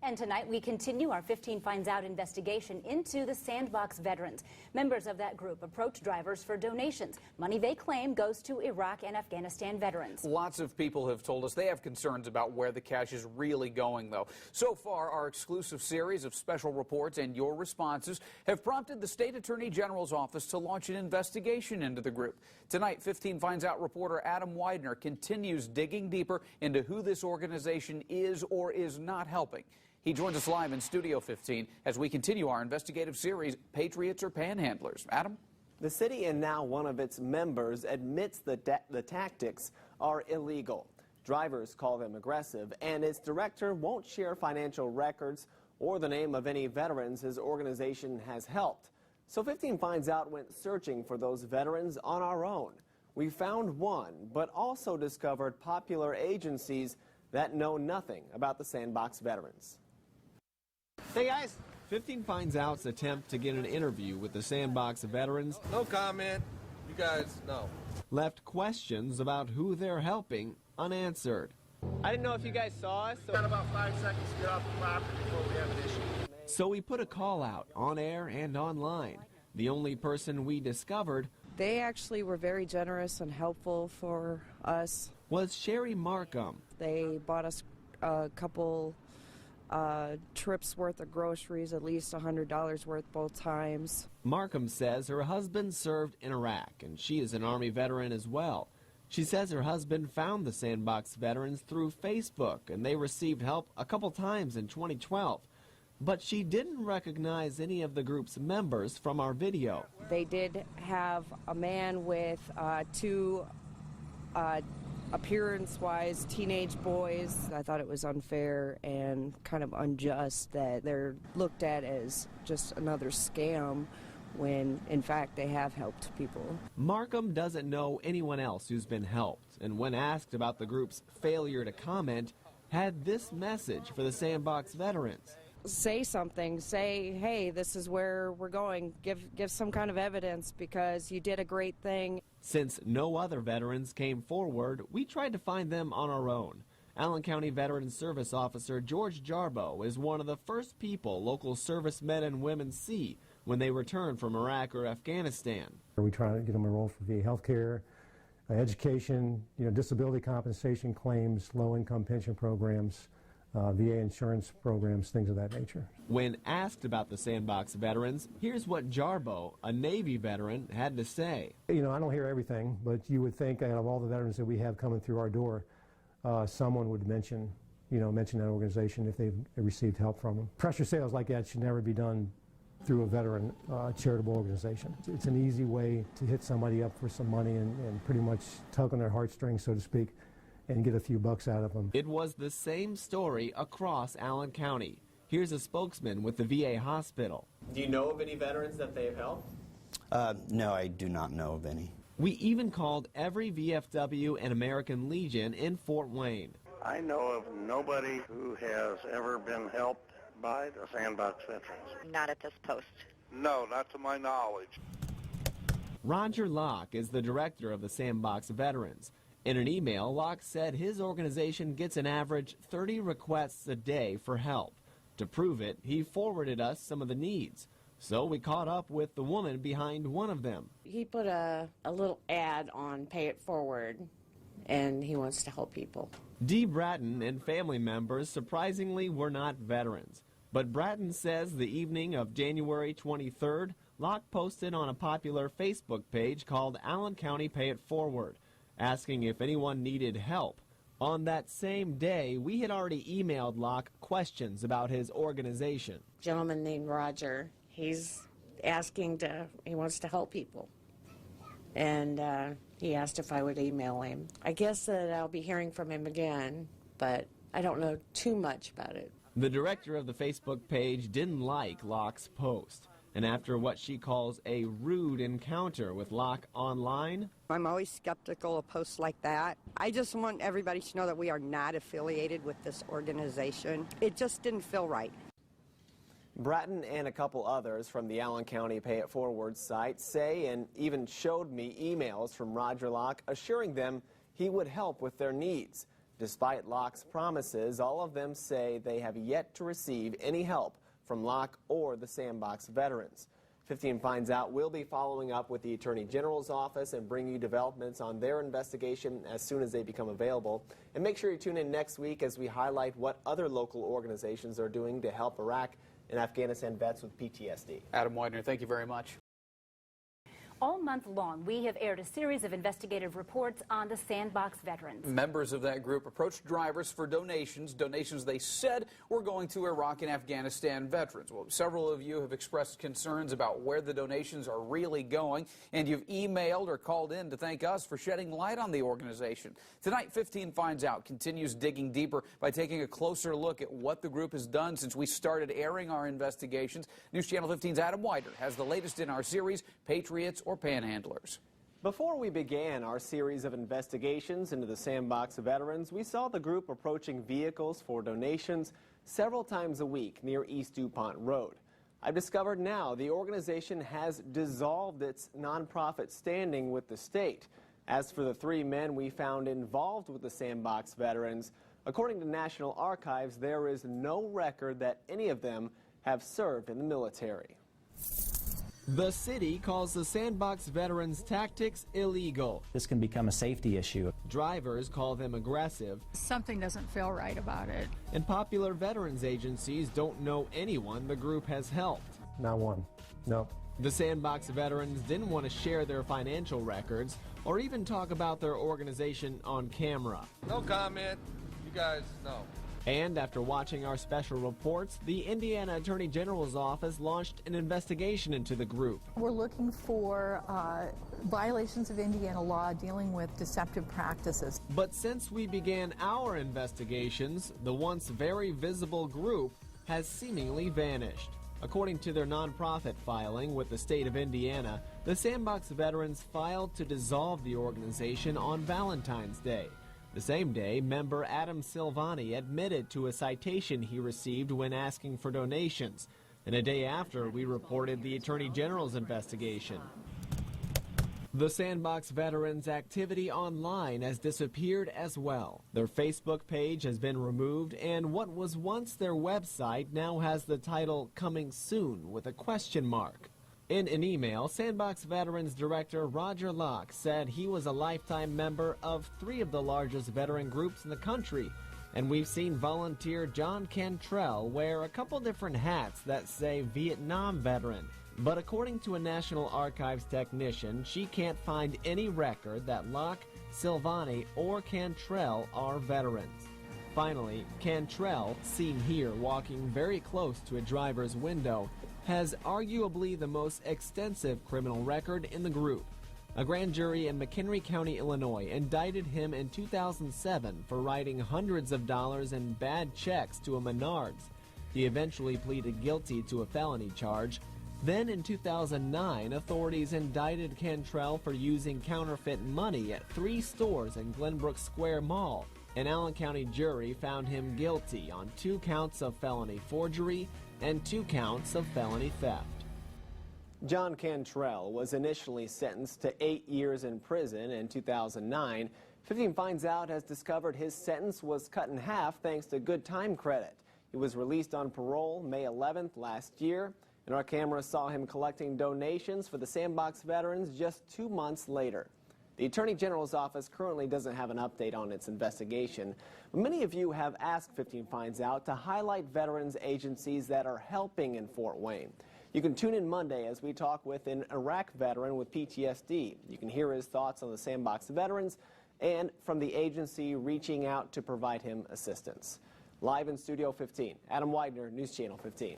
And tonight we continue our 15 Finds Out investigation into the Sandbox veterans. Members of that group approach drivers for donations. Money they claim goes to Iraq and Afghanistan veterans. Lots of people have told us they have concerns about where the cash is really going, though. So far, our exclusive series of special reports and your responses have prompted the State Attorney General's office to launch an investigation into the group. Tonight, 15 Finds Out reporter Adam Widener continues digging deeper into who this organization is or is not helping. He joins us live in Studio 15 as we continue our investigative series, Patriots or Panhandlers. Adam? The city and now one of its members admits the tactics are illegal. Drivers call them aggressive, and its director won't share financial records or the name of any veterans his organization has helped. So 15 Finds Out went searching for those veterans on our own. We found one, but also discovered popular agencies that know nothing about the Sandbox veterans. Hey guys, 15 Finds Out's attempt to get an interview with the Sandbox veterans. No comment. You guys, no. Left questions about who they're helping unanswered. I didn't know if you guys saw us. Got about 5 seconds to get off the property before we have an issue. So we put a call out on air and online. The only person we discovered, they actually were very generous and helpful for us, was Sherry Markham. They bought us a couple trips worth of groceries, at least $100 worth both times. Markham says her husband served in Iraq, and she is an Army veteran as well. She says her husband found the Sandbox veterans through Facebook, and they received help a couple times in 2012. But she didn't recognize any of the group's members from our video. They did have a man with two appearance-wise teenage boys. I thought it was unfair and kind of unjust that they're looked at as just another scam when, in fact, they have helped people. Markham doesn't know anyone else who's been helped, and when asked about the group's failure to comment, had this message for the Sandbox veterans. Say something. Say, hey, this is where we're going. Give some kind of evidence because you did a great thing. Since no other veterans came forward, we tried to find them on our own. Allen County Veteran Service Officer George Jarbo is one of the first people local servicemen and women see when they return from Iraq or Afghanistan. We try to get them enrolled for VA health care, education, disability compensation claims, low-income pension programs, VA insurance programs, things of that nature. When asked about the Sandbox veterans, here's what Jarbo, a Navy veteran, had to say. I don't hear everything, but you would think out of all the veterans that we have coming through our door, someone would mention that organization if they've received help from them. Pressure sales like that should never be done through a veteran charitable organization. It's an easy way to hit somebody up for some money and pretty much tug on their heartstrings, so to speak, and get a few bucks out of them. It was the same story across Allen County. Here's a spokesman with the VA hospital. Do you know of any veterans that they've helped? No, I do not know of any. We even called every VFW and American Legion in Fort Wayne. I know of nobody who has ever been helped by the Sandbox veterans. Not at this post. No, not to my knowledge. Roger Locke is the director of the Sandbox veterans. In an email, Locke said his organization gets an average 30 requests a day for help. To prove it, he forwarded us some of the needs. So we caught up with the woman behind one of them. He put a little ad on Pay It Forward, and he wants to help people. Dee Bratton and family members surprisingly were not veterans. But Bratton says the evening of January 23rd, Locke posted on a popular Facebook page called Allen County Pay It Forward, asking if anyone needed help. On that same day, we had already emailed Locke questions about his organization. A gentleman named Roger, he's asking he wants to help people. And he asked if I would email him. I guess that I'll be hearing from him again, but I don't know too much about it. The director of the Facebook page didn't like Locke's post. And after what she calls a rude encounter with Locke online, I'm always skeptical of posts like that. I just want everybody to know that we are not affiliated with this organization. It just didn't feel right. Bratton and a couple others from the Allen County Pay It Forward site say and even showed me emails from Roger Locke assuring them he would help with their needs. Despite Locke's promises, all of them say they have yet to receive any help from Locke or the Sandbox veterans. 15 Finds Out will be following up with the Attorney General's office and bring you developments on their investigation as soon as they become available. And make sure you tune in next week as we highlight what other local organizations are doing to help Iraq and Afghanistan vets with PTSD. Adam Widener, thank you very much. All month long, we have aired a series of investigative reports on the Sandbox veterans. Members of that group approached drivers for donations they said were going to Iraq and Afghanistan veterans. Well, several of you have expressed concerns about where the donations are really going, and you've emailed or called in to thank us for shedding light on the organization. Tonight, 15 Finds Out continues digging deeper by taking a closer look at what the group has done since we started airing our investigations. News Channel 15's Adam Widener has the latest in our series, Patriots or Panhandlers. Before we began our series of investigations into the Sandbox veterans, we saw the group approaching vehicles for donations several times a week near East DuPont Road. I've discovered now the organization has dissolved its nonprofit standing with the state. As for the 3 men we found involved with the Sandbox veterans, according to National Archives, there is no record that any of them have served in the military. The city calls the Sandbox veterans' tactics illegal. This can become a safety issue. Drivers call them aggressive. Something doesn't feel right about it. And popular veterans agencies don't know anyone the group has helped. Not one. No. The Sandbox veterans didn't want to share their financial records or even talk about their organization on camera. No comment. You guys know. And after watching our special reports, the Indiana Attorney General's office launched an investigation into the group. We're looking for violations of Indiana law dealing with deceptive practices. But since we began our investigations, the once very visible group has seemingly vanished. According to their nonprofit filing with the state of Indiana, the Sandbox veterans filed to dissolve the organization on Valentine's Day. The same day, member Adam Silvani admitted to a citation he received when asking for donations, and a day after, we reported the Attorney General's investigation. The Sandbox veterans' activity online has disappeared as well. Their Facebook page has been removed, and what was once their website now has the title "Coming Soon" with a question mark. In an email, Sandbox Veterans Director Roger Locke said he was a lifetime member of 3 of the largest veteran groups in the country, and we've seen volunteer John Cantrell wear a couple different hats that say Vietnam veteran. But according to a National Archives technician, she can't find any record that Locke, Silvani, or Cantrell are veterans. Finally, Cantrell, seen here walking very close to a driver's window, has arguably the most extensive criminal record in the group. A grand jury in McHenry County, Illinois, indicted him in 2007 for writing hundreds of dollars in bad checks to a Menards. He eventually pleaded guilty to a felony charge. Then in 2009, authorities indicted Cantrell for using counterfeit money at 3 stores in Glenbrook Square Mall. An Allen County jury found him guilty on 2 counts of felony forgery and 2 counts of felony theft. John Cantrell was initially sentenced to 8 years in prison in 2009. 15 Finds Out has discovered his sentence was cut in half thanks to good time credit. He was released on parole May 11th last year, and our camera saw him collecting donations for the Sandbox veterans just 2 months later. The Attorney General's office currently doesn't have an update on its investigation. Many of you have asked 15 Finds Out to highlight veterans agencies that are helping in Fort Wayne. You can tune in Monday as we talk with an Iraq veteran with PTSD. You can hear his thoughts on the Sandbox veterans and from the agency reaching out to provide him assistance. Live in Studio 15, Adam Widener, News Channel 15.